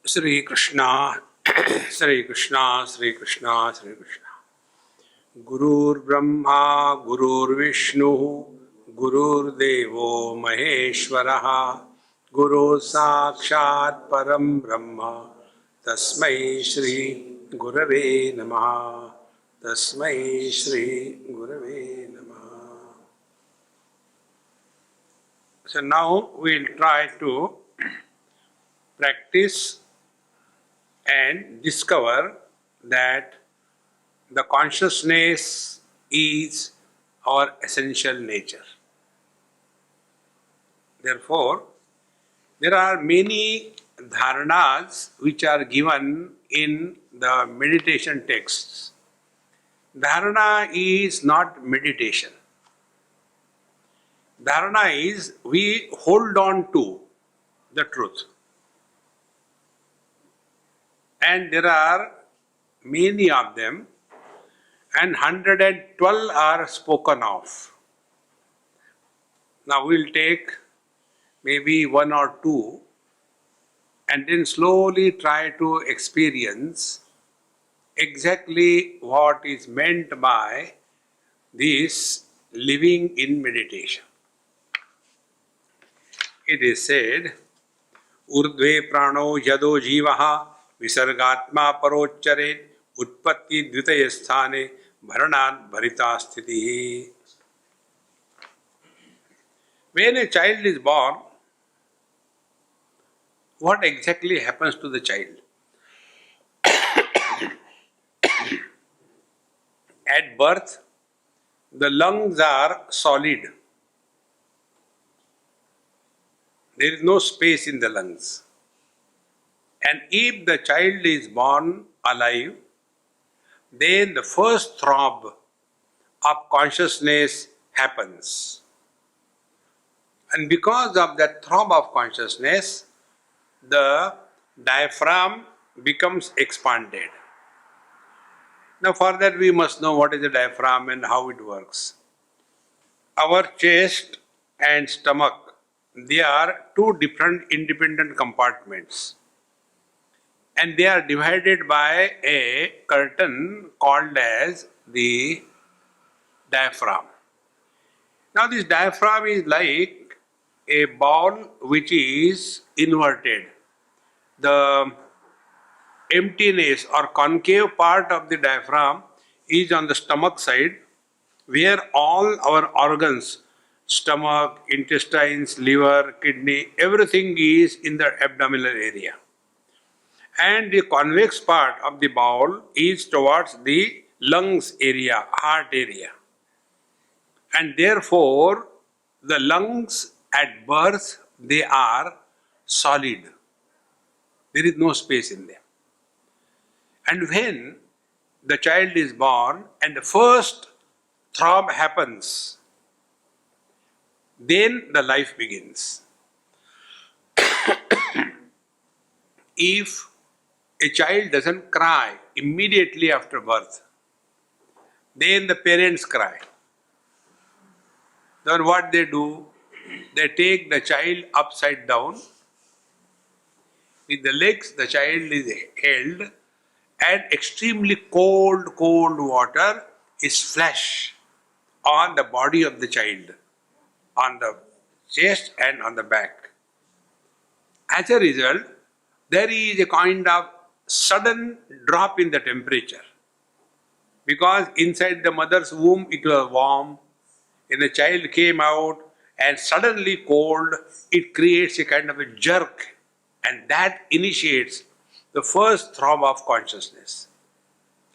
Sri Krishna, Sri Krishna, Sri Krishna, Sri Krishna. Gurur Brahma, Gurur Vishnu, Gurur Devo Maheshwaraha, Guru Sakshat Param Brahma, Tasmai Shri Gurave Namaha, Tasmai Shri Gurave Namaha. So now we'll try to practice and discover that the consciousness is our essential nature. Therefore, there are many dharanas which are given in the meditation texts. Dharana is not meditation. Dharana is we hold on to the truth. And there are many of them, and 112 are spoken of. Now we'll take maybe one or two and then slowly try to experience exactly what is meant by this living in meditation. It is said, Urdhve prano yado jivaha visargatma parocharet utpatti dvitayasthane bharanat bharita sthitihi. When a child is born, what exactly happens to the child? At birth, the lungs are solid. There is no space in the lungs. And if the child is born alive, then the first throb of consciousness happens. And because of that throb of consciousness, the diaphragm becomes expanded. Now for that we must know what is the diaphragm and how it works. Our chest and stomach, they are two different independent compartments. And they are divided by a curtain called as the diaphragm. Now this diaphragm is like a ball which is inverted. The emptiness or concave part of the diaphragm is on the stomach side, where all our organs, stomach, intestines, liver, kidney, everything is in the abdominal area. And the convex part of the bowel is towards the lungs area, heart area. And therefore, the lungs at birth, they are solid. There is no space in them. And when the child is born and the first throb happens, then the life begins. If a child doesn't cry immediately after birth, then the parents cry. Then what they do? They take the child upside down. With the legs, the child is held, and extremely cold water is splashed on the body of the child, on the chest and on the back. As a result, there is a kind of sudden drop in the temperature, because inside the mother's womb it was warm, and the child came out and suddenly cold. It creates a kind of a jerk, and that initiates the first throb of consciousness.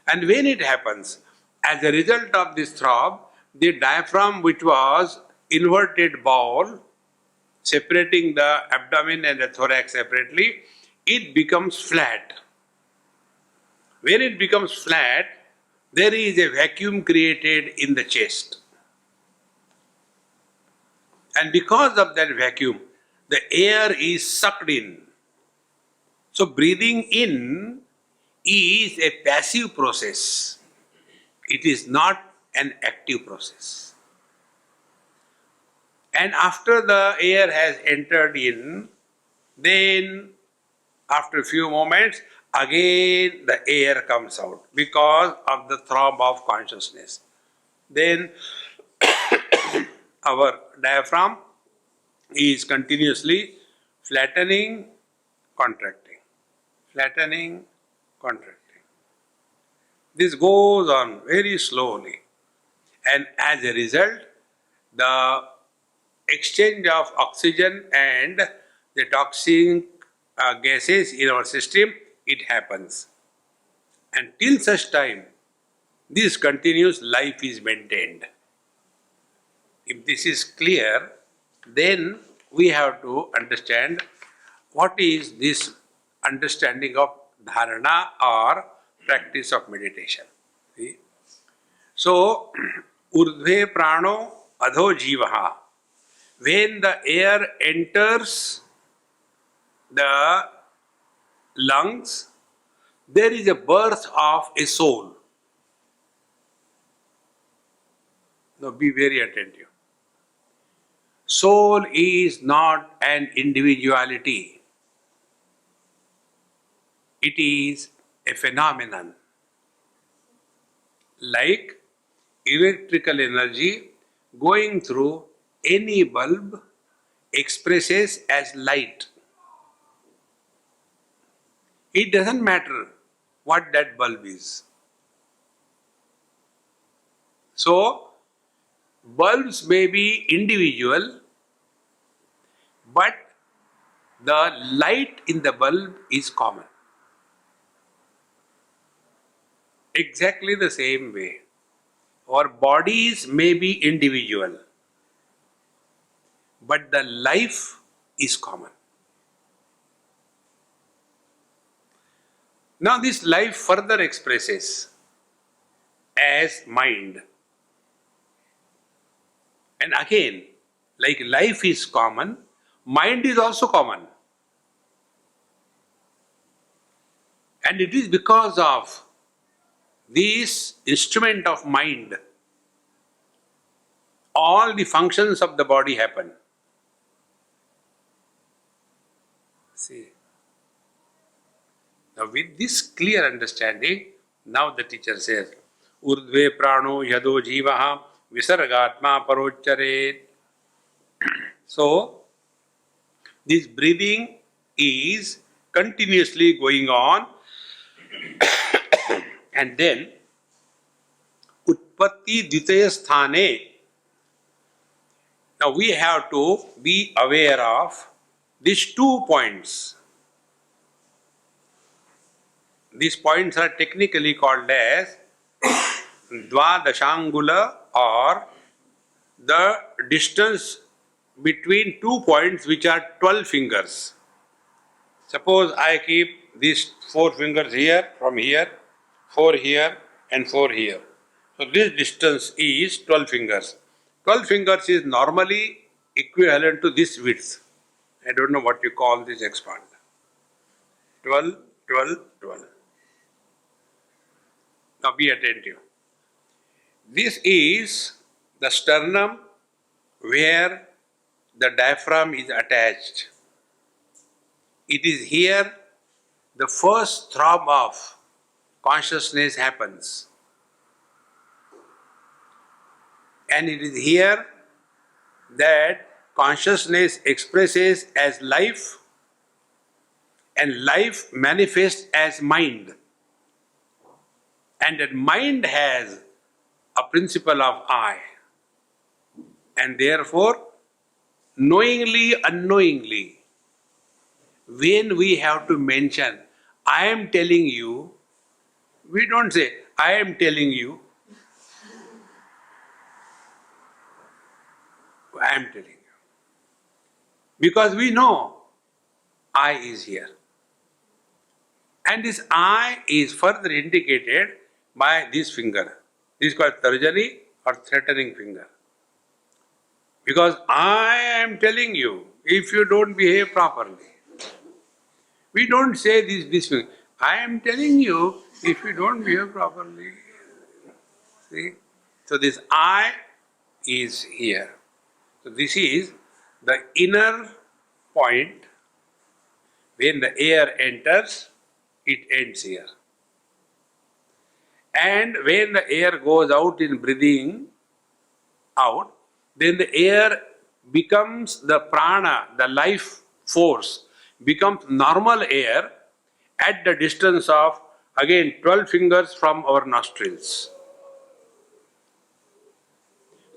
And when it happens, as a result of this throb, the diaphragm, which was inverted bowel, separating the abdomen and the thorax separately, it becomes flat. When it becomes flat, there is a vacuum created in the chest. And because of that vacuum, the air is sucked in. So breathing in is a passive process. It is not an active process. And after the air has entered in, then After a few moments, again the air comes out because of the throb of consciousness. Then our diaphragm is continuously flattening, contracting, flattening, contracting. This goes on very slowly, and as a result, the exchange of oxygen and the toxic gases in our system, it happens. And till such time, this continuous life is maintained. If this is clear, then we have to understand what is this understanding of dharana or practice of meditation. See? So, urdhve prano adho jivaha. When the air enters the lungs, there is a birth of a soul. Now be very attentive. Soul is not an individuality. It is a phenomenon. Like electrical energy going through any bulb expresses as light. It doesn't matter what that bulb is. So, bulbs may be individual, but the light in the bulb is common. Exactly the same way, our bodies may be individual, but the life is common. Now this life further expresses as mind. And again, like life is common, mind is also common. And it is because of this instrument of mind, all the functions of the body happen. See. Now with this clear understanding, now the teacher says, Urdhve prano yado jivaha visargatma parocharet. So, this breathing is continuously going on, and then Utpatti Dvitaya Sthane. Now we have to be aware of these 2 points. These points are technically called as Dvadashangula, or the distance between 2 points which are 12 fingers. Suppose I keep these 4 fingers here, from here, 4 here and 4 here. So this distance is 12 fingers. 12 fingers is normally equivalent to this width. I don't know what you call this expand. 12, 12, 12. Now be attentive. This is the sternum where the diaphragm is attached. It is here the first throb of consciousness happens. And it is here that consciousness expresses as life, and life manifests as mind. And that mind has a principle of I. And therefore, knowingly, unknowingly, when we have to mention, I am telling you, we don't say, I am telling you, I am telling you. Because we know I is here. And this I is further indicated by this finger. This is called Tarjani or threatening finger. Because I am telling you, if you don't behave properly. We don't say this finger. I am telling you, if you don't behave properly. See? So this I is here. So this is the inner point When the air enters, it ends here. And when the air goes out in breathing out, then the air becomes the prana, the life force, becomes normal air at the distance of again 12 fingers from our nostrils.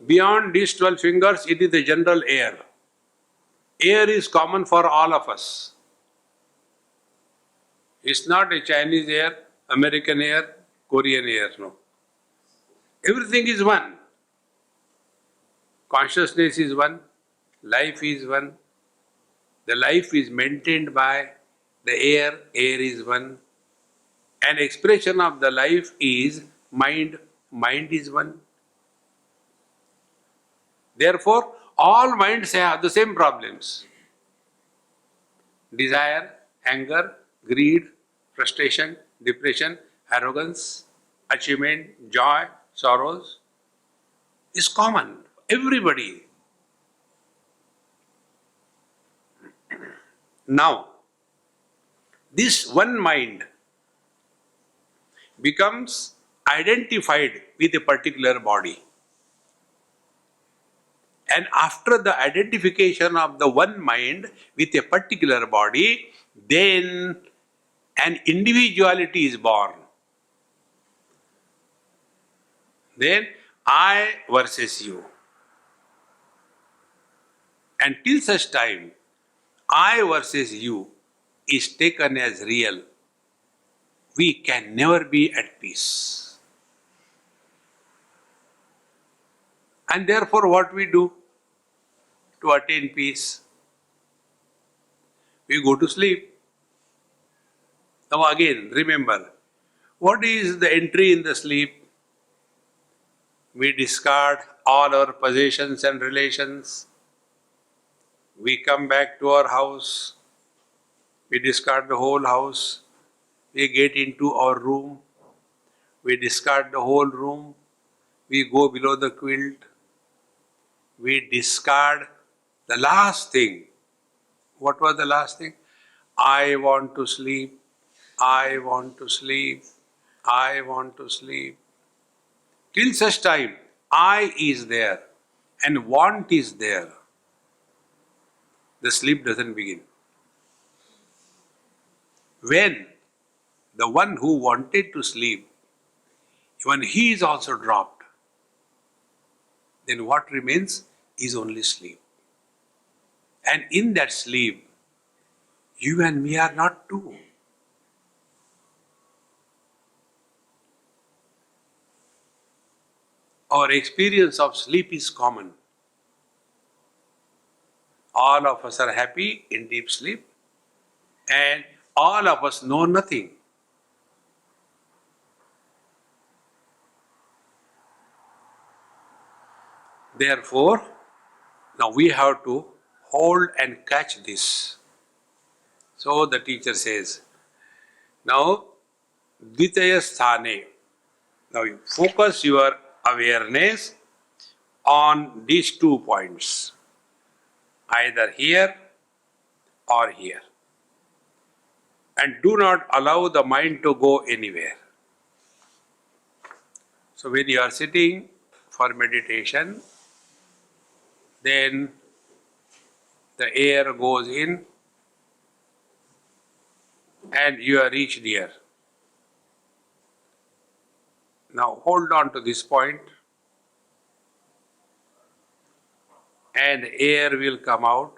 Beyond these 12 fingers, it is the general air. Air is common for all of us. It's not a Chinese air, American air, Korean air, no. Everything is one. Consciousness is one, life is one. The life is maintained by the air is one. An expression of the life is mind, mind is one. Therefore, all minds have the same problems. Desire, anger, greed, frustration, depression, arrogance, achievement, joy, sorrows is common. Everybody. Now, this one mind becomes identified with a particular body. And after the identification of the one mind with a particular body, then an individuality is born. Then I versus you. And till such time, I versus you is taken as real, we can never be at peace. And therefore, what we do to attain peace? We go to sleep. Now again, remember, what is the entry in the sleep? We discard all our possessions and relations. We come back to our house. We discard the whole house. We get into our room. We discard the whole room. We go below the quilt. We discard the last thing. What was the last thing? I want to sleep. I want to sleep. I want to sleep. Till such time, I is there and want is there, the sleep doesn't begin. When the one who wanted to sleep, when he is also dropped, then what remains is only sleep. And in that sleep, you and me are not two. Our experience of sleep is common. All of us are happy in deep sleep, and all of us know nothing. Therefore, now we have to hold and catch this. So the teacher says, now, Dvitaya Sthane. Now you focus your awareness on these 2 points, either here or here. And do not allow the mind to go anywhere. So when you are sitting for meditation, then the air goes in and you are reached here. Now hold on to this point and air will come out.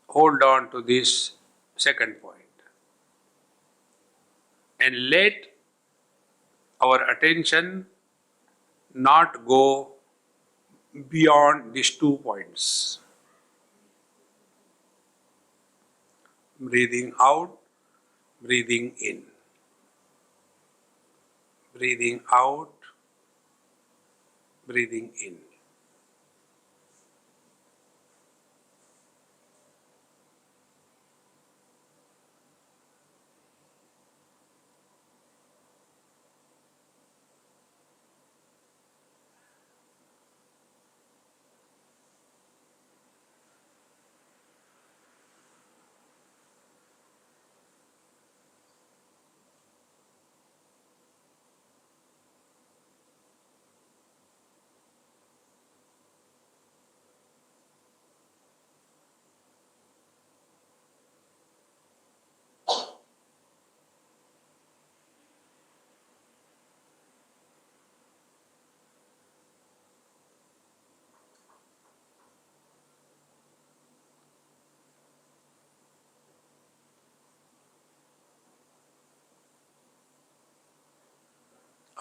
Hold on to this second point and let our attention not go beyond these 2 points. Breathing out, breathing in. Breathing out, breathing in.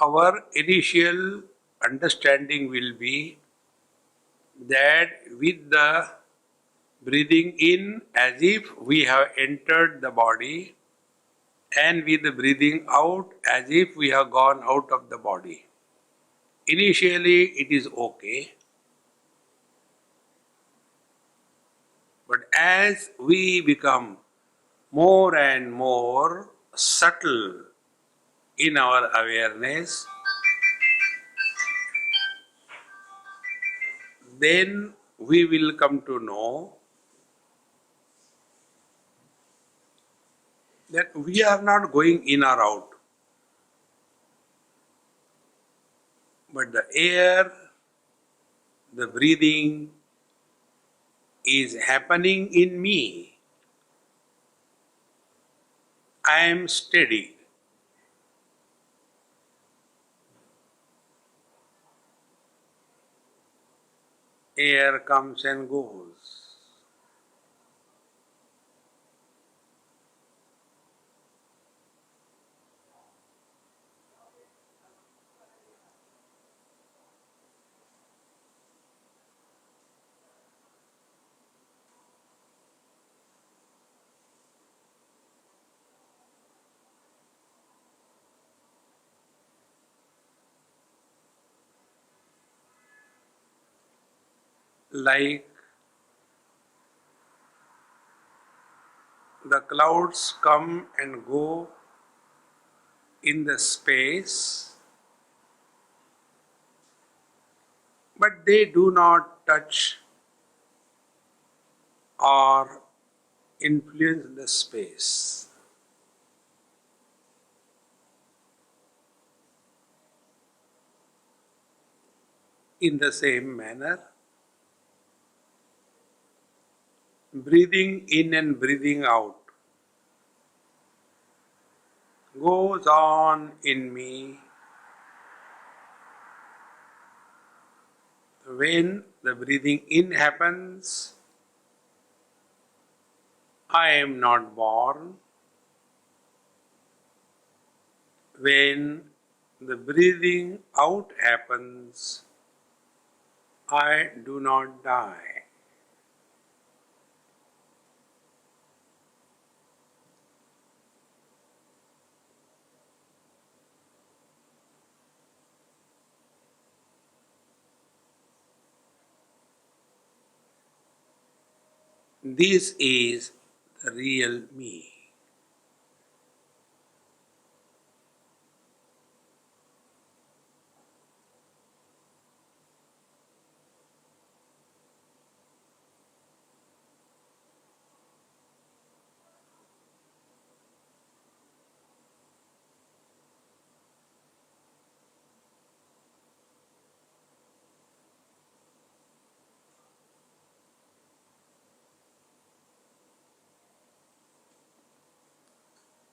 our initial understanding will be that with the breathing in as if we have entered the body, and with the breathing out as if we have gone out of the body. Initially it is okay, but as we become more and more subtle in our awareness, then we will come to know that we are not going in or out, but the air, the breathing is happening in me. I am steady. Air comes and goes. Like the clouds come and go in the space, but they do not touch or influence the space. In the same manner, breathing in and breathing out goes on in me. When the breathing in happens, I am not born. When the breathing out happens, I do not die. This is the real me.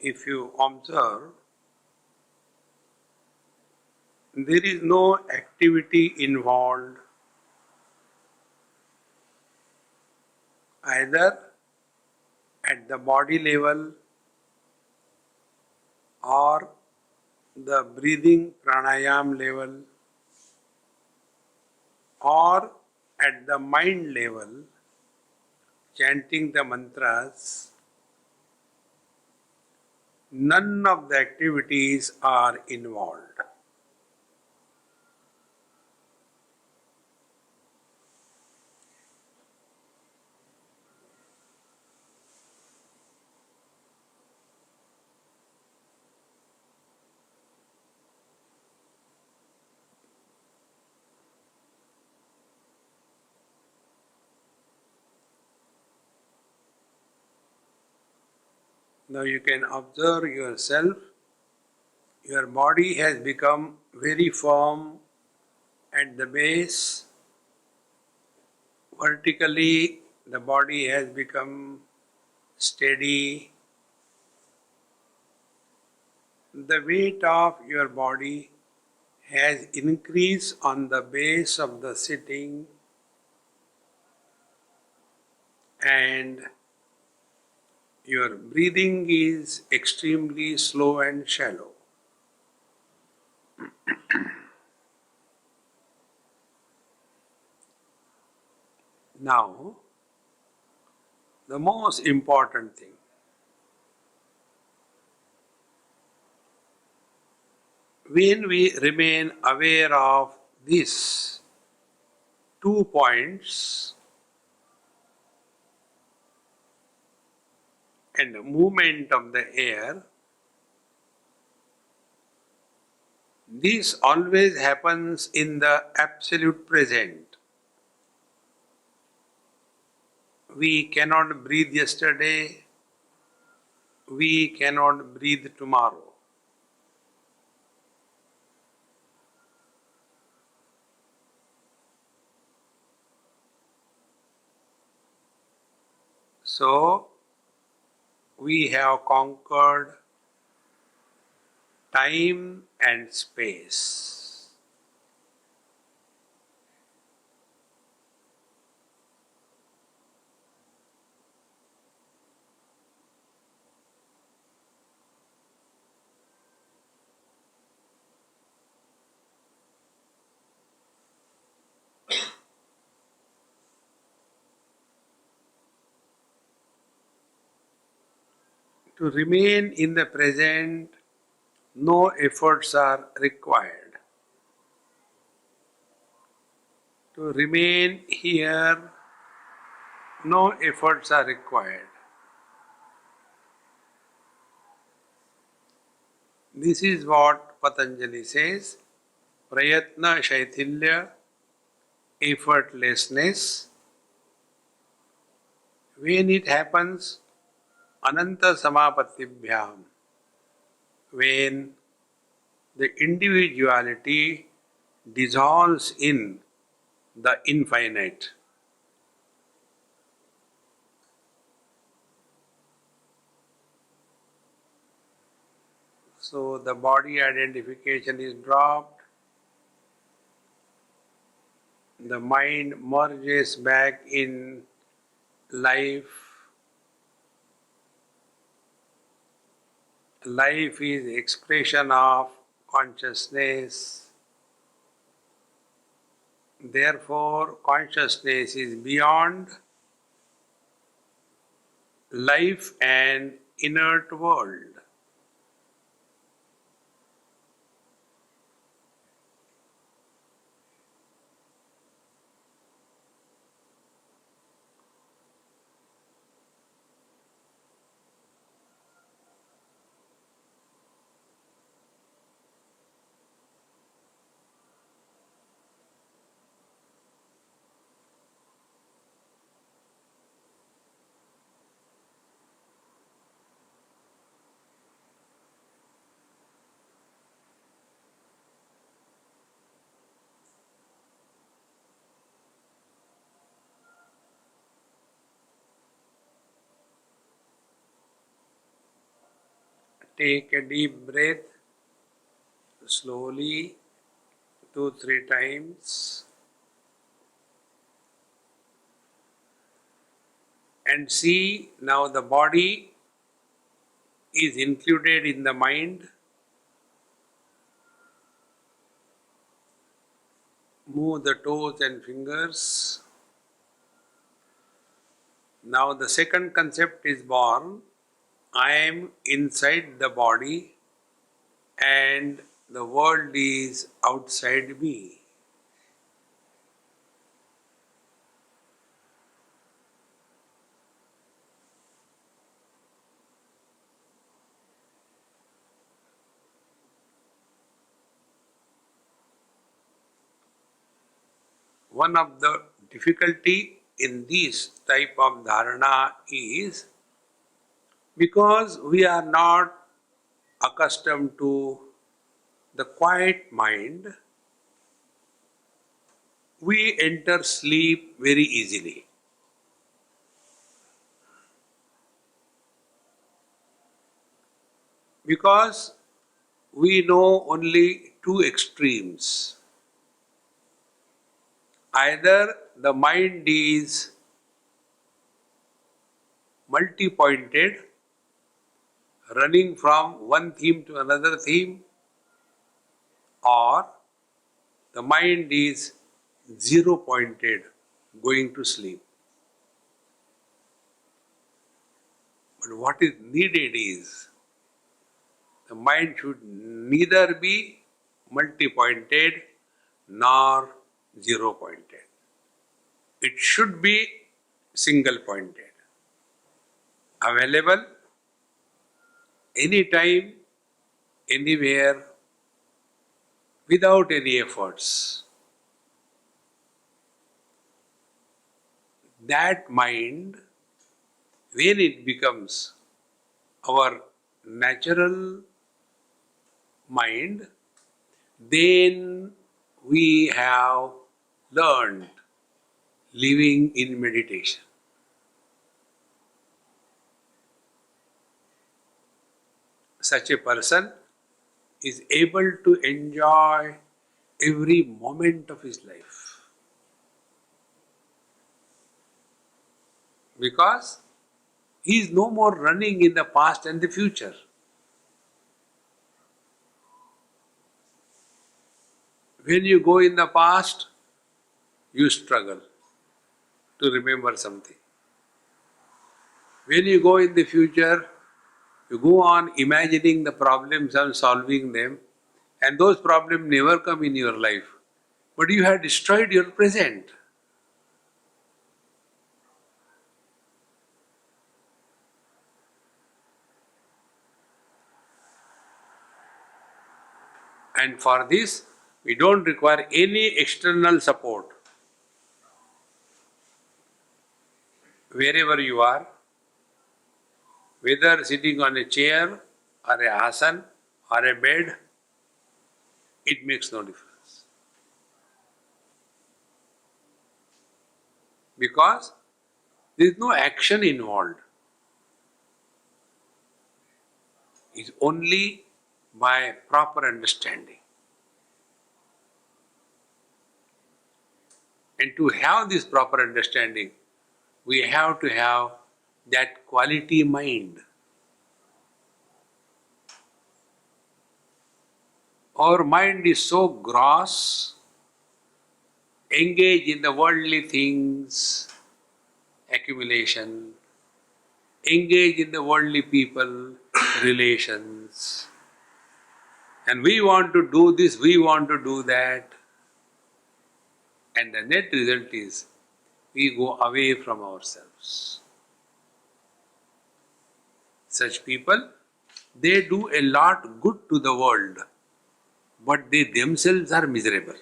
If you observe, there is no activity involved either at the body level or the breathing pranayam level or at the mind level, chanting the mantras. None of the activities are involved. Now you can observe yourself. Your body has become very firm at the base. Vertically, the body has become steady. The weight of your body has increased on the base of the sitting, and your breathing is extremely slow and shallow. Now, the most important thing, when we remain aware of these 2 points and the movement of the air, this always happens in the absolute present. We cannot breathe yesterday, we cannot breathe tomorrow. So, we have conquered time and space. To remain in the present, no efforts are required. To remain here, no efforts are required. This is what Patanjali says, Prayatna Shaithilya, effortlessness. When it happens, Ananta Samapatibhyam, when the individuality dissolves in the infinite. So the body identification is dropped, the mind merges back in life. Life is expression of consciousness. Therefore, consciousness is beyond life and inert world. Take a deep breath slowly, 2-3 times, and see now the body is included in the mind. Move the toes and fingers. Now the second concept is born. I am inside the body and the world is outside me. One of the difficulty in this type of dharana is because we are not accustomed to the quiet mind, we enter sleep very easily. Because we know only two extremes. Either the mind is multi-pointed, running from one theme to another theme, or the mind is zero-pointed, going to sleep. But what is needed is the mind should neither be multi-pointed nor zero-pointed. It should be single-pointed, available anytime, anywhere, without any efforts. That mind, when it becomes our natural mind, then we have learned living in meditation. Such a person is able to enjoy every moment of his life because he is no more running in the past and the future. When you go in the past, you struggle to remember something. When you go in the future, you go on imagining the problems and solving them, and those problems never come in your life. But you have destroyed your present. And for this, we don't require any external support. Wherever you are, whether sitting on a chair or a asan or a bed, it makes no difference. Because there is no action involved. It's only by proper understanding. And to have this proper understanding, we have to have that quality mind. Our mind is so gross, engaged in the worldly things, accumulation, engaged in the worldly people, relations. And we want to do this, we want to do that. And the net result is we go away from ourselves. Such people, they do a lot good to the world, but they themselves are miserable.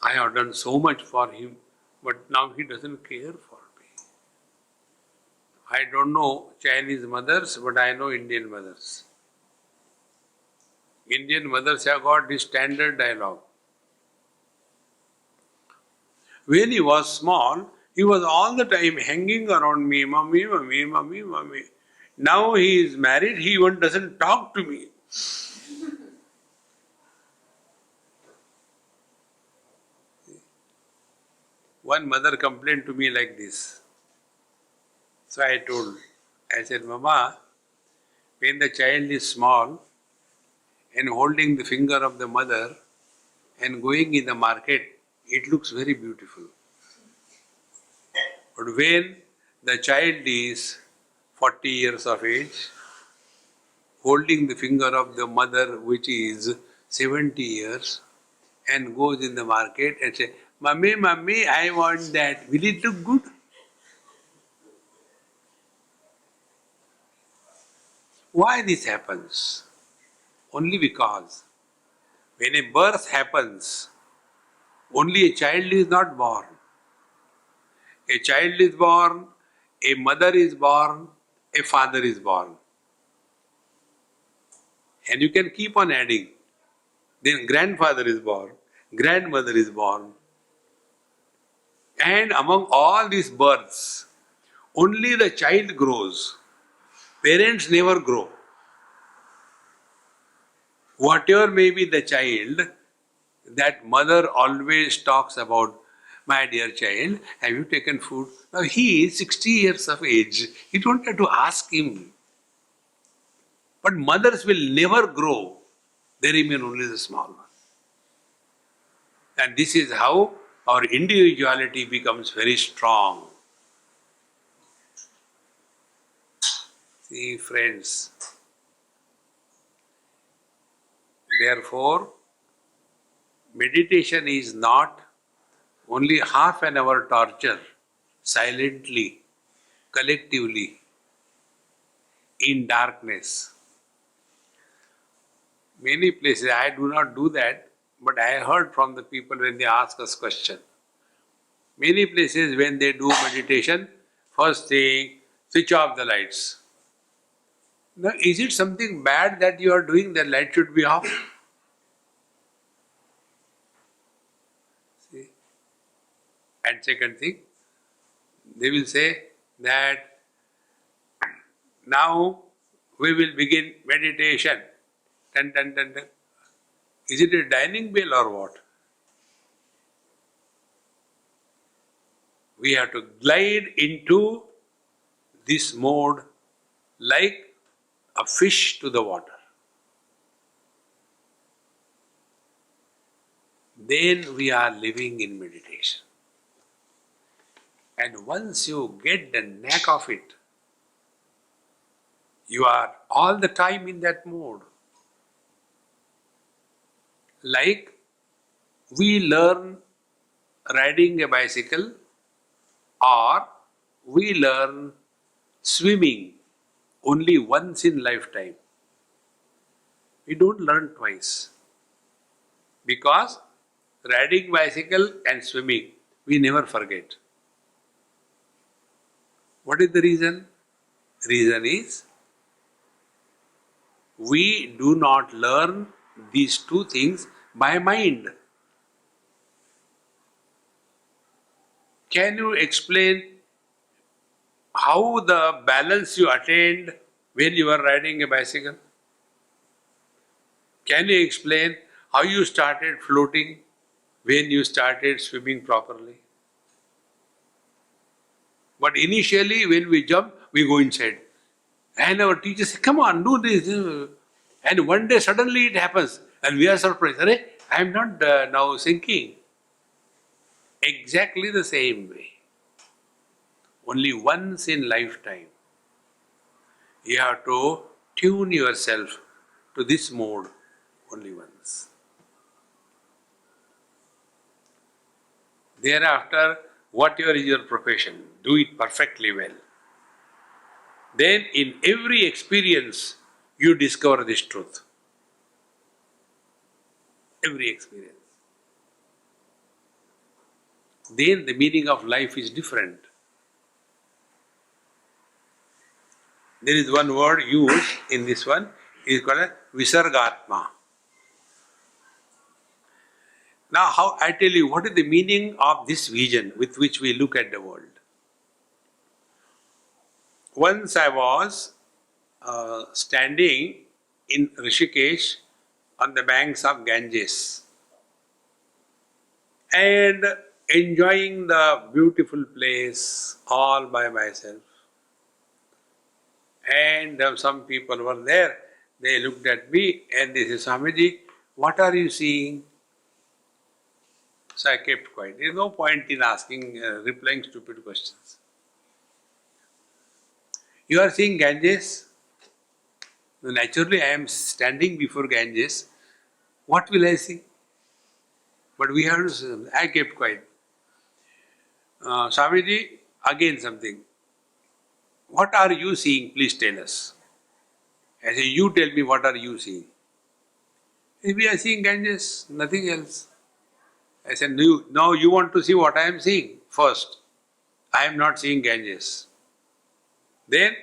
I have done so much for him, but now he doesn't care for me. I don't know Chinese mothers, but I know Indian mothers. Indian mothers have got this standard dialogue. When he was small, he was all the time hanging around me, mummy, mummy, mummy, mummy. Now he is married, he even doesn't talk to me. One mother complained to me like this. So I said, Mama, when the child is small and holding the finger of the mother and going in the market, it looks very beautiful. But when the child is 40 years of age, holding the finger of the mother which is 70 years and goes in the market and say, Mummy, mummy, I want that. Will it look good? Why this happens? Only because when a birth happens, only a child is not born. A child is born, a mother is born, a father is born. And you can keep on adding. Then grandfather is born, grandmother is born. And among all these births, only the child grows. Parents never grow. Whatever may be the child, that mother always talks about, my dear child, have you taken food? Now he is 60 years of age. You don't have to ask him. But mothers will never grow. They remain only the small one. And this is how our individuality becomes very strong. See, friends, therefore, meditation is not only half an hour torture, silently, collectively, in darkness. Many places I do not do that, but I heard from the people when they ask us question. Many places when they do meditation, first thing, switch off the lights. Now, is it something bad that you are doing? The light should be off. See? And second thing, they will say that now we will begin meditation. Dun, dun, dun, dun. Is it a dining bell or what? We have to glide into this mode like a fish to the water. Then we are living in meditation. And once you get the knack of it, you are all the time in that mode. Like we learn riding a bicycle or we learn swimming only once in lifetime. We don't learn twice. Because riding bicycle and swimming, we never forget. What is the reason? Reason is, we do not learn these two things by mind. Can you explain how the balance you attained when you were riding a bicycle? Can you explain how you started floating when you started swimming properly? But initially, when we jump, we go inside. And our teacher says, come on, do this. And one day, suddenly it happens. And we are surprised. Arey, I am not now sinking. Exactly the same way. Only once in lifetime, you have to tune yourself to this mode only once. Thereafter, whatever is your profession, do it perfectly well. Then in every experience, you discover this truth. Every experience. Then the meaning of life is different. There is one word used in this one, it is called a Visargatma. Now, how I tell you, what is the meaning of this vision with which we look at the world? Once I was standing in Rishikesh on the banks of Ganges and enjoying the beautiful place all by myself. And some people were there, they looked at me and they said, Swamiji, what are you seeing? So I kept quiet. There is no point in replying stupid questions. You are seeing Ganges? Naturally, I am standing before Ganges. What will I see? But we have to, I kept quiet. Swamiji, again something. What are you seeing? Please tell us. I say, you tell me what are you seeing? We are seeing Ganges, nothing else. I said, now you want to see what I am seeing first. I am not seeing Ganges. Then,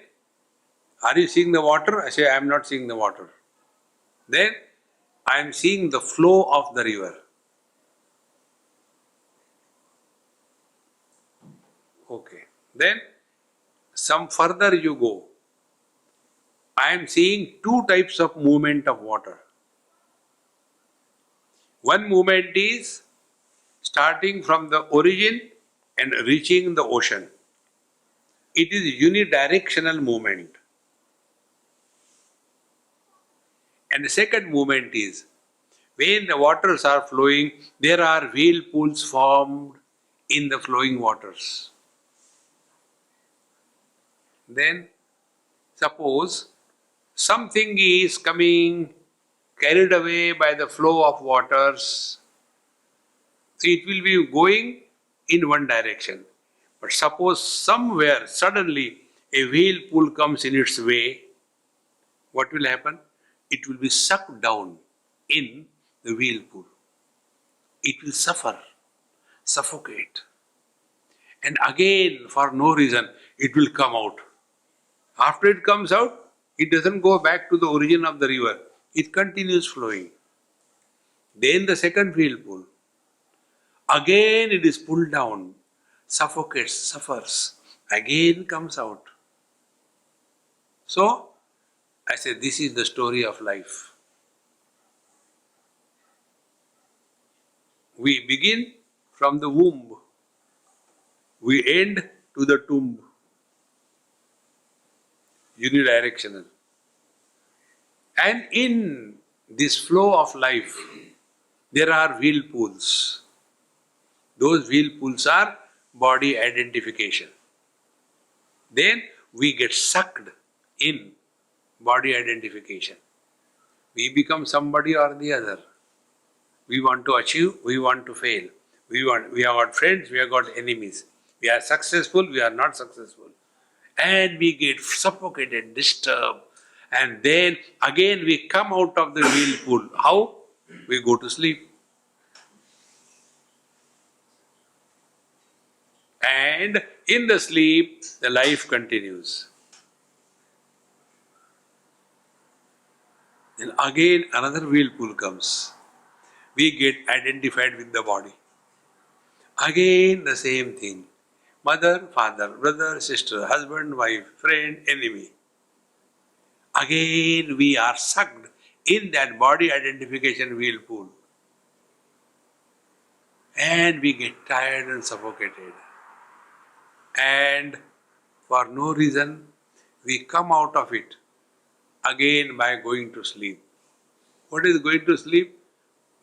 are you seeing the water? I say, I am not seeing the water. Then, I am seeing the flow of the river. Okay. Then, some further you go. I am seeing two types of movement of water. One movement is starting from the origin and reaching the ocean. It is unidirectional movement. And the second movement is, when the waters are flowing, there are whirlpools formed in the flowing waters. Then, Suppose something is coming, carried away by the flow of waters, so it will be going in one direction. But suppose somewhere suddenly a whirlpool comes in its way, what will happen? It will be sucked down in the whirlpool. It will suffer, suffocate. And again, for no reason, it will come out. After it comes out, it doesn't go back to the origin of the river. It continues flowing. Then the second whirlpool. Again it is pulled down, suffocates, suffers. Again comes out. So, I say this is the story of life. We begin from the womb. We end to the tomb. Unidirectional. And in this flow of life, there are whirlpools. Those whirlpools are body identification. Then we get sucked in body identification. We become somebody or the other. We want to achieve, we want to fail. We have got friends, we have got enemies. We are successful, we are not successful. And we get suffocated, disturbed. And then again we come out of the whirlpool. How? We go to sleep. And in the sleep, the life continues. Then again another whirlpool comes. We get identified with the body. Again the same thing. Mother, father, brother, sister, husband, wife, friend, enemy. Again we are sucked in that body identification whirlpool. And we get tired and suffocated. And for no reason, we come out of it again by going to sleep. What is going to sleep?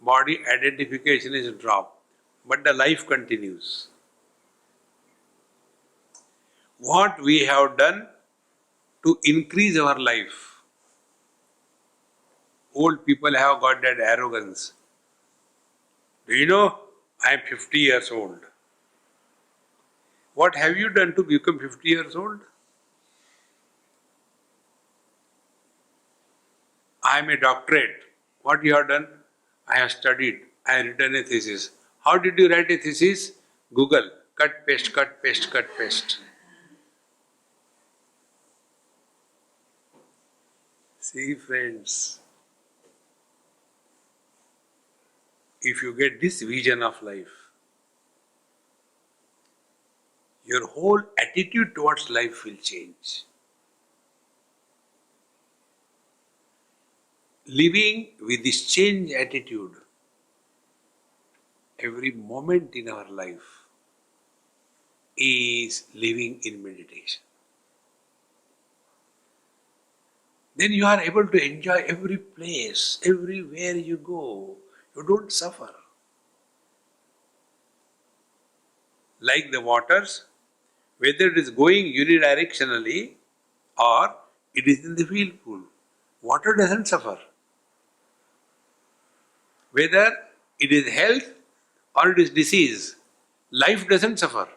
Body identification is dropped, but the life continues. What we have done to increase our life? Old people have got that arrogance. Do you know, I am 50 years old. What have you done to become 50 years old? I am a doctorate. What you have done? I have studied. I have written a thesis. How did you write a thesis? Google. Cut, paste, cut, paste, cut, paste. See, friends, if you get this vision of life, your whole attitude towards life will change. Living with this changed attitude every moment in our life is living in meditation. Then you are able to enjoy every place, everywhere you go. You don't suffer. Like the waters, whether it is going unidirectionally or it is in the whirlpool, water doesn't suffer. Whether it is health or it is disease, life doesn't suffer.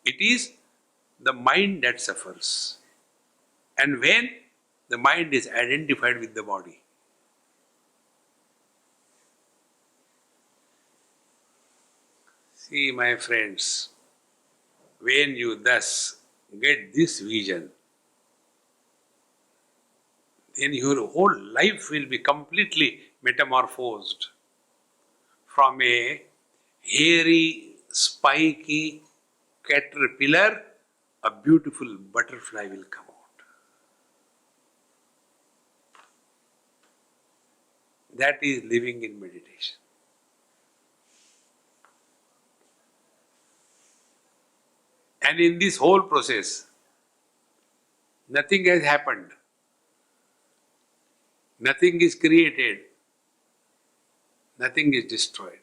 It is the mind that suffers. And when the mind is identified with the body. See, my friends, when you thus get this vision, then your whole life will be completely metamorphosed. From a hairy, spiky caterpillar, a beautiful butterfly will come out. That is living in meditation. And in this whole process, nothing has happened. Nothing is created. Nothing is destroyed.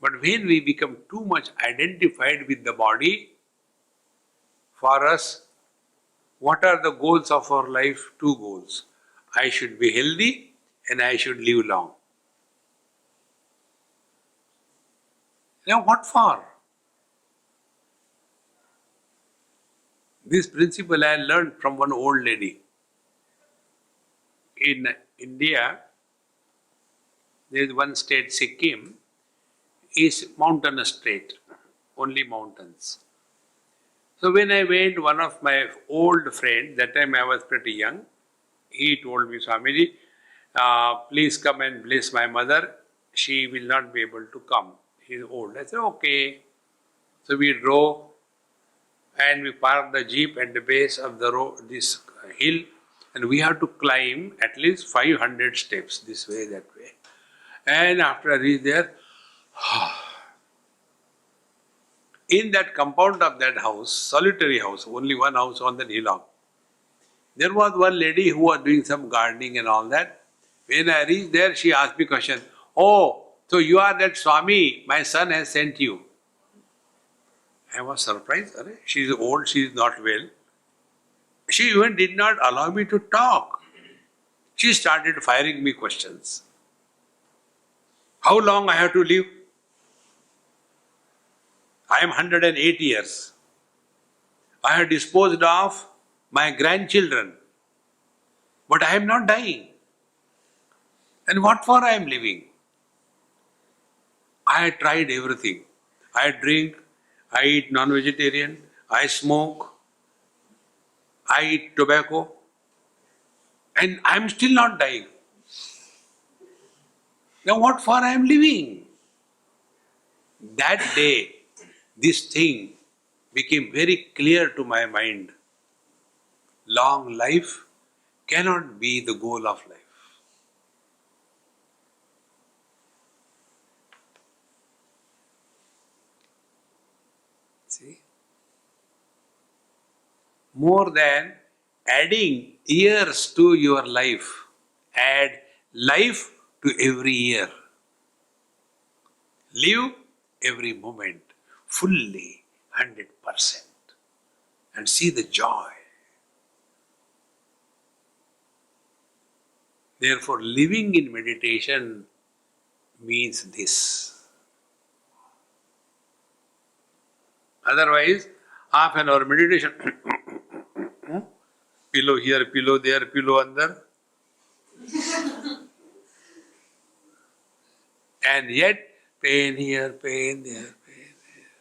But when we become too much identified with the body, for us, what are the goals of our life? Two goals. I should be healthy and I should live long. Now, what for? This principle I learned from one old lady. In India, there is one state, Sikkim, is mountainous state, only mountains. So when I went, one of my old friends, that time I was pretty young, he told me, Swamiji, please come and bless my mother. She will not be able to come. She is old. I said, okay. So we drove and we parked the jeep at the base of the road, this hill, and we have to climb at least 500 steps this way, that way. And after I reached there, in that compound of that house, solitary house, only one house on that hillock, there was one lady who was doing some gardening and all that. When I reached there, she asked me a question. Oh, so you are that Swami, my son has sent you. I was surprised. She is old, she is not well. She even did not allow me to talk. She started firing me questions. How long I have to live? I am 108 years. I have disposed of my grandchildren. But I am not dying. And what for I am living? I had tried everything. I drink, I eat non-vegetarian, I smoke, I eat tobacco, and I am still not dying. Now what for I am living? That day, this thing became very clear to my mind. Long life cannot be the goal of life. See? More than adding years to your life, add life to every year. Live every moment fully, 100%, and see the joy. Therefore, living in meditation means this. Otherwise, half an hour meditation, pillow here, pillow there, pillow under. And yet, pain here, pain there, pain there.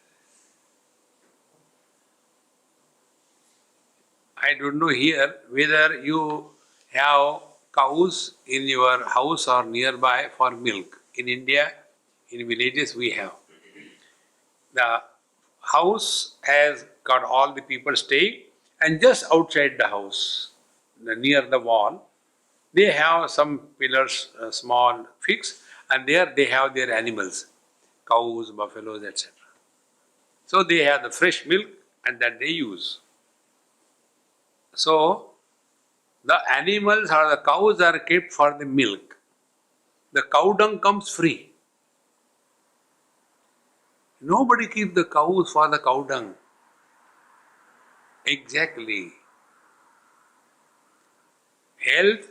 I don't know here whether you have cows in your house or nearby for milk. In India, in villages we have. The house has got all the people staying, and just outside the house, near the wall, they have some pillars, small, fixed, and there they have their animals, cows, buffaloes, etc. So they have the fresh milk and that they use. So the animals or the cows are kept for the milk. The cow dung comes free. Nobody keeps the cows for the cow dung. Exactly. Health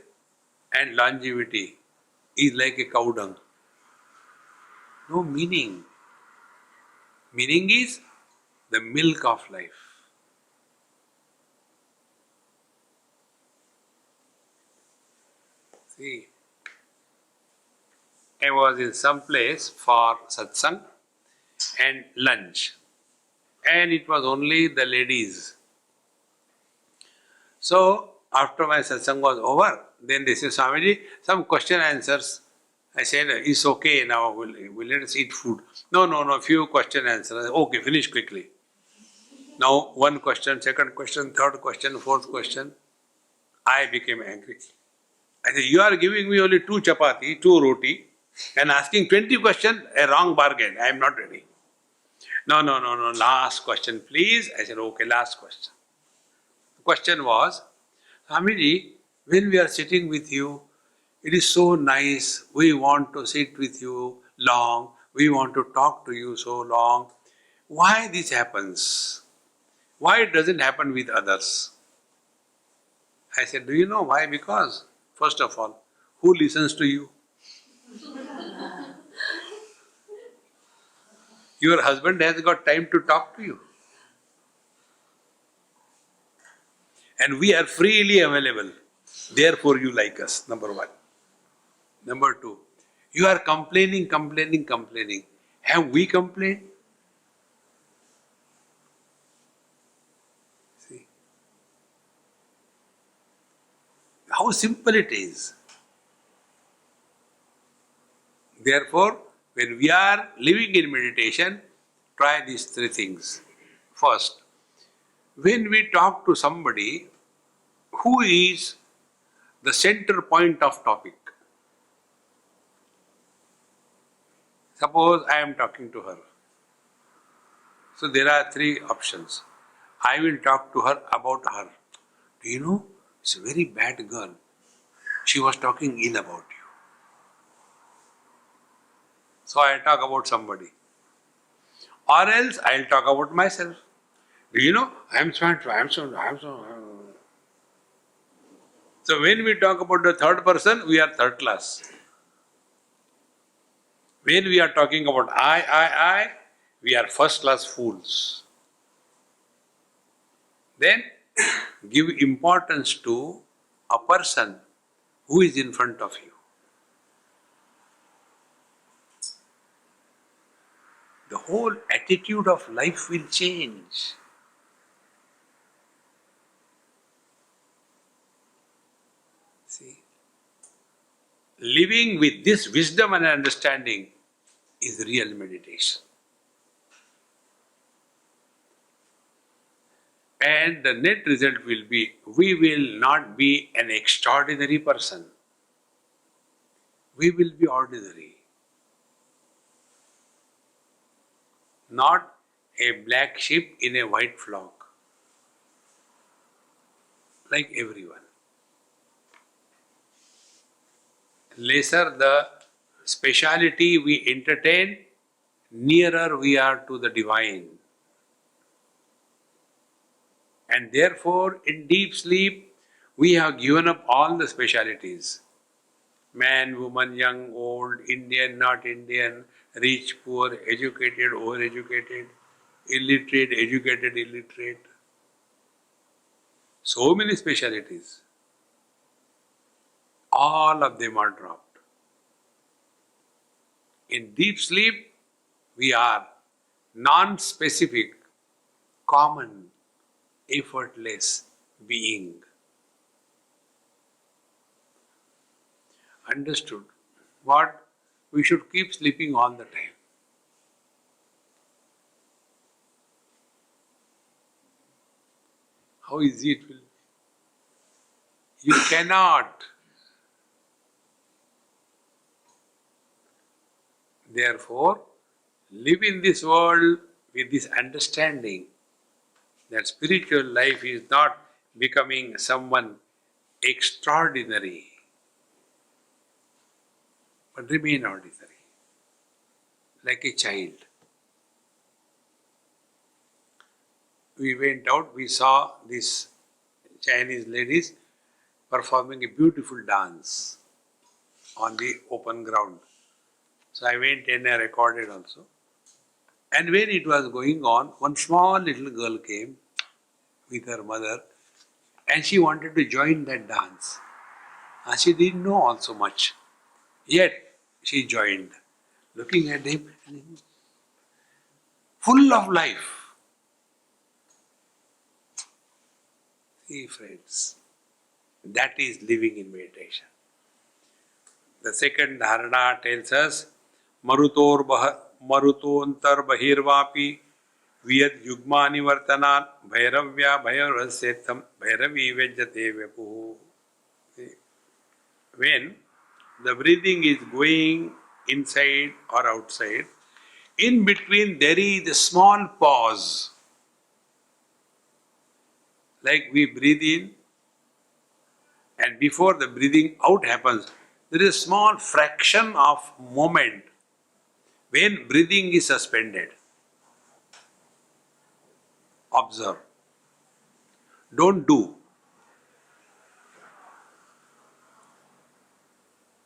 and longevity is like a cow dung. No meaning. Meaning is the milk of life. See, I was in some place for satsang and lunch, and it was only the ladies. So, after my satsang was over, then they said, Swamiji, some question answers. I said, it's okay now, we'll let us eat food. No, few question answers. Okay, finish quickly. Now, one question, second question, third question, fourth question. I became angry. I said, you are giving me only 2 chapati, 2 roti, and asking 20 questions, a wrong bargain. I am not ready. No, last question, please. I said, okay, last question. The question was, Swamiji, when we are sitting with you, it is so nice. We want to sit with you long. We want to talk to you so long. Why this happens? Why it doesn't happen with others? I said, do you know why? Because, first of all, who listens to you? Your husband has got time to talk to you. And we are freely available. Therefore, you like us, number one. Number two, you are complaining. Have we complained? See how simple it is. Therefore, when we are living in meditation, try these three things. First, when we talk to somebody who is the center point of topic, suppose I am talking to her. So there are three options. I will talk to her about her. Do you know, she's a very bad girl. She was talking ill about you. So I talk about somebody. Or else I'll talk about myself. Do you know, I'm so. So when we talk about the third person, we are third class. When we are talking about I, we are first class fools. Then give importance to a person who is in front of you. The whole attitude of life will change. See, living with this wisdom and understanding is real meditation. And the net result will be, we will not be an extraordinary person. We will be ordinary. Not a black sheep in a white flock. Like everyone. Lesser the speciality we entertain, nearer we are to the divine. And therefore, in deep sleep, we have given up all the specialities. Man, woman, young, old, Indian, not Indian, rich, poor, educated, overeducated, illiterate, educated, illiterate. So many specialities. All of them are dropped. In deep sleep, we are non-specific, common, effortless being. Understood? What? We should keep sleeping all the time. How easy it will be? You cannot. Therefore, live in this world with this understanding that spiritual life is not becoming someone extraordinary, but remain ordinary, like a child. We went out, we saw these Chinese ladies performing a beautiful dance on the open ground. So I went and I recorded also. And when it was going on, one small little girl came with her mother and she wanted to join that dance. And she didn't know also much. Yet she joined, looking at him, full of life. See, friends, that is living in meditation. The second dharana tells us, marutontar bahirvapi viyad yugmani vartanat bhairavya bhairvasyetam bhairavi vejjate vyapuhu. When the breathing is going inside or outside, in between there is a small pause. Like we breathe in and before the breathing out happens, there is a small fraction of moment When breathing is suspended, observe. Don't do.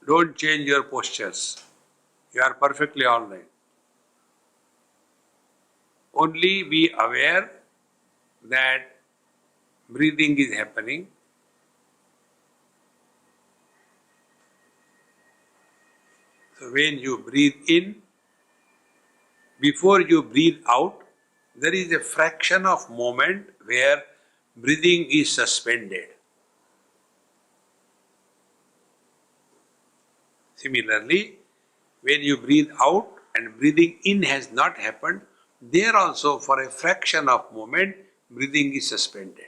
Don't change your postures. You are perfectly all right. Only be aware that breathing is happening. So when you breathe in, before you breathe out, there is a fraction of moment where breathing is suspended. Similarly, when you breathe out and breathing in has not happened, there also for a fraction of moment breathing is suspended.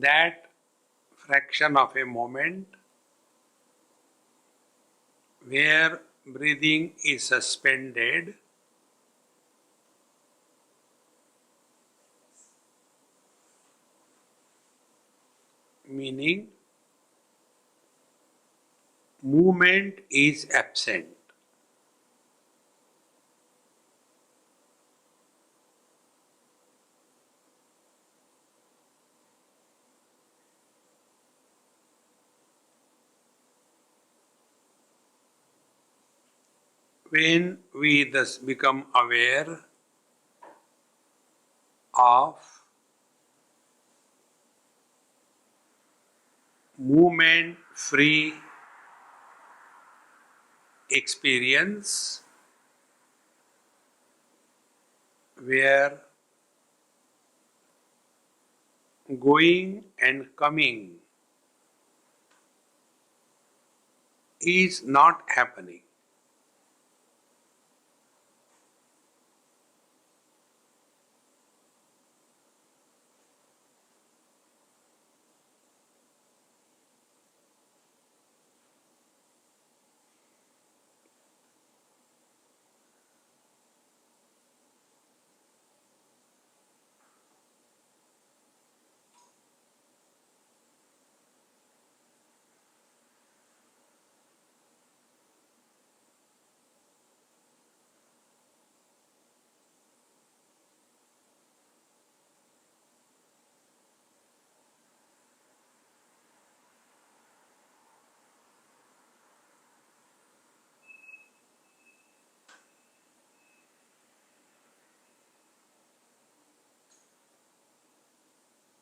That fraction of a moment where breathing is suspended, meaning movement is absent. When we thus become aware of movement free experience, where going and coming is not happening.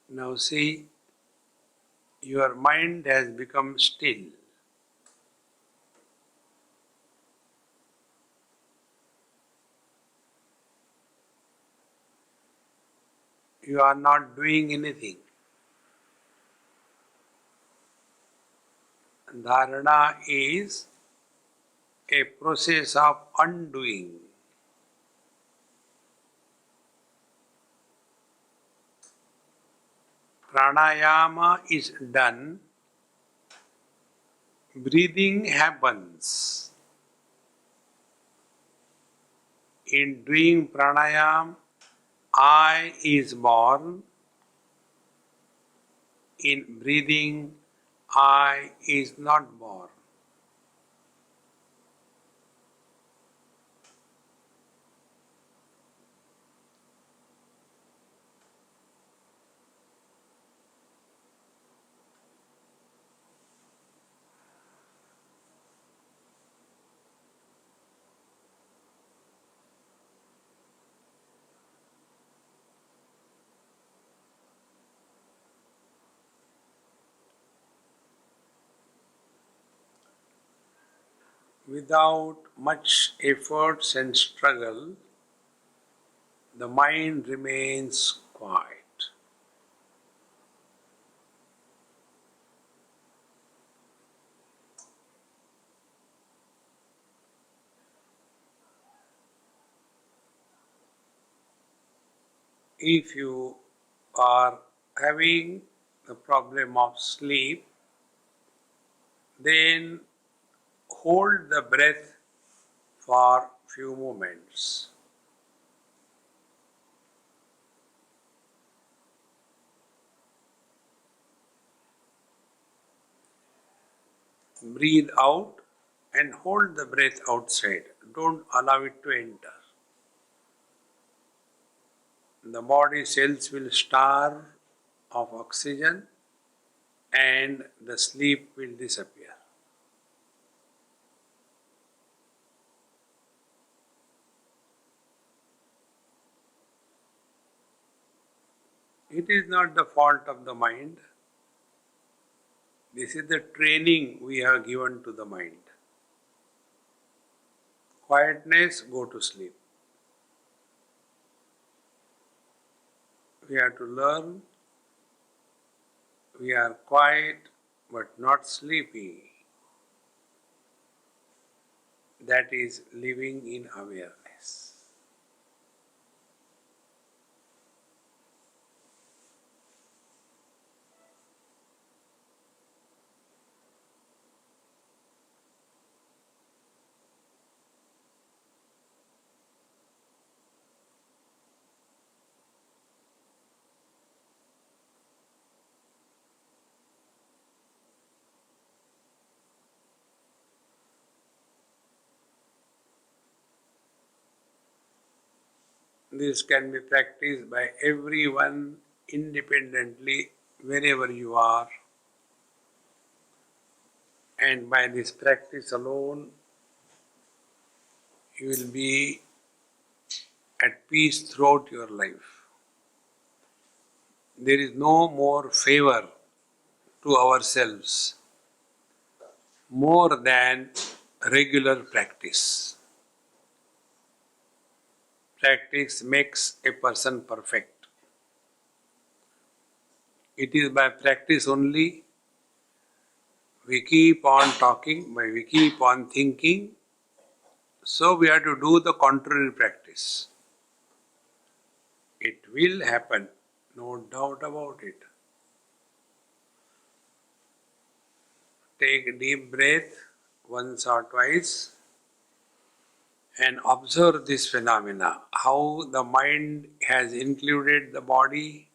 Now see, your mind has become still. You are not doing anything. Dharana is a process of undoing. Pranayama is done, breathing happens. In doing pranayam, I is born. In breathing, I is not born. without much efforts and struggle, the mind remains quiet. If you are having the problem of sleep, then hold the breath for few moments. Breathe out and hold the breath outside. Don't allow it to enter. The body cells will starve of oxygen and the sleep will disappear. It is not the fault of the mind. This is the training we have given to the mind. Quietness, go to sleep. We have to learn we are quiet but not sleepy. That is living in awareness. This can be practiced by everyone independently wherever you are, and by this practice alone you will be at peace throughout your life. There is no more favor to ourselves more than regular practice. Practice makes a person perfect. It is by practice only we keep on talking, we keep on thinking, so we have to do the contrary practice. It will happen, no doubt about it. Take a deep breath once or twice and observe this phenomena, how the mind has included the body.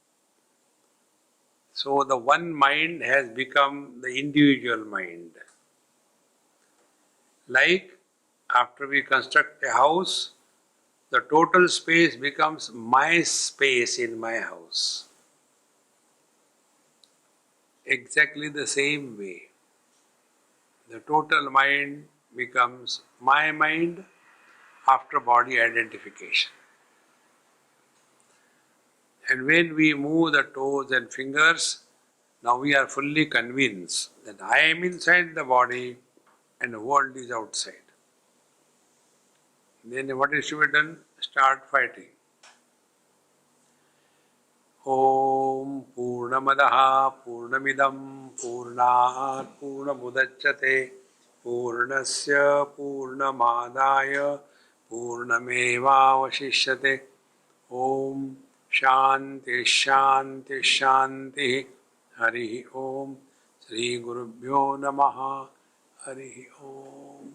So the one mind has become the individual mind. Like after we construct a house, the total space becomes my space in my house. Exactly the same way, the total mind becomes my mind after body identification. And when we move the toes and fingers, now we are fully convinced that I am inside the body and the world is outside. Then what is to be done? Start fighting. Om Purnamadaha Purnamidam Purnat Purnamudachyate Purnasya Purnamadaya Purnamevavashishyate. Om Shanti Shanti Shanti. Hari Om. Sri Gurubhyo Namaha. Hari Om.